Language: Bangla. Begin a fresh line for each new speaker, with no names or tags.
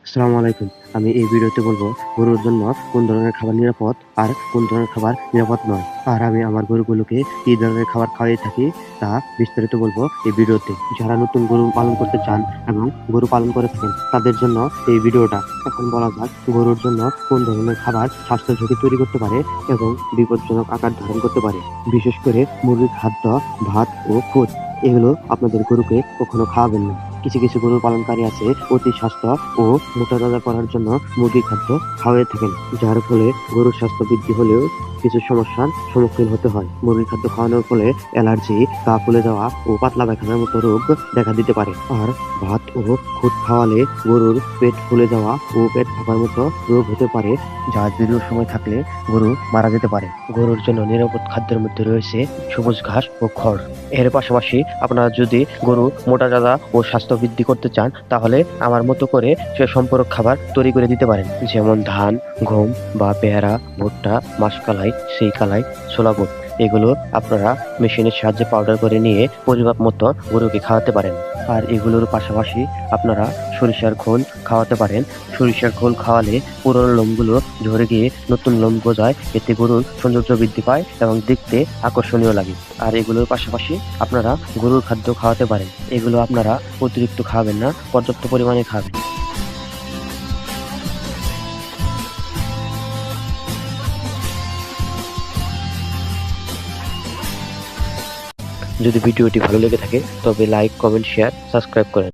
আসসালামু আলাইকুম। আমি এই ভিডিওতে বলবো গরুর জন্য কোন ধরনের খাবার নিরাপদ আর কোন ধরনের খাবার নিরাপদ নয়। আর আমি আমার গরুগুলোকে কি ধরনের খাবার খাওয়াই থাকি তা বিস্তারিত বলবো এই ভিডিওতে। যারা নতুন গরু পালন করতে চান এবং গরু পালন করে থাকেন তাদের জন্য এই ভিডিওটা। এখন বলা যাক গরুর জন্য কোন ধরনের খাবার স্বাস্থ্য ঝুঁকি তৈরি করতে পারে এবং বিপজ্জনক আকার ধারণ করতে পারে। বিশেষ করে মুরগির খাদ্য, ভাত ও খুদ এগুলো আপনাদের গরুকে কখনো খাওয়াবেন না। কিছু কিছু গরু পালনকারী আছে অতি স্বাস্থ্য ও মোটা করার জন্য মুরগি খাদ্য খাওয়াই থাকেন, যার ফলে গরুর স্বাস্থ্য বৃদ্ধি হলেও কিছু সমস্যার সম্মুখীন হতে হয়। মুরগির খাদ্য খাওয়ানোর ফলে অ্যালার্জি, গা ফুলে যাওয়া ও পাতলা পায়খানার মতো রোগ দেখা দিতে পারে। আর ভাত ও খুদ খাওয়ালে গরুর পেট ফুলে যাওয়া ও পেট ফাঁপার মতো রোগ হতে পারে, যা দীর্ঘ সময় থাকলে গরু মারা যেতে পারে। গরুর জন্য নিরাপদ খাদ্যের মধ্যে রয়েছে সবুজ ঘাস ও খড়। এর পাশাপাশি আপনারা যদি গরু মোটা ও স্বাস্থ্য বৃদ্ধি করতে চান তাহলে আমার মতো করে সে সম্পূরক খাবার তৈরি করে দিতে পারেন, যেমন ধান, গম বা পেয়ারা, ভুট্টা, মাসকলাই, সিকালাই, ছোলা বুট। এগুলো আপনারা মেশিনের সাহায্যে পাউডার করে নিয়ে পরিমাপ মতো গরুকে খাওয়াতে পারেন। আর এগুলোর পাশাপাশি আপনারা সরিষার খোল খাওয়াতে পারেন। সরিষার খোল খাওয়ালে পুরনো লোমগুলো ঝরে গিয়ে নতুন লোম গজায়, এতে গরুর সৌন্দর্য বৃদ্ধি পায় এবং দেখতে আকর্ষণীয় লাগে। আর এগুলোর পাশাপাশি আপনারা গরুর খাদ্য খাওয়াতে পারেন। এগুলো আপনারা অতিরিক্ত খাওয়াবেন না, পর্যাপ্ত পরিমাণে খাবেন। যদি ভিডিওটি ভালো লেগে থাকে তবে লাইক, কমেন্ট, শেয়ার, সাবস্ক্রাইব করেন।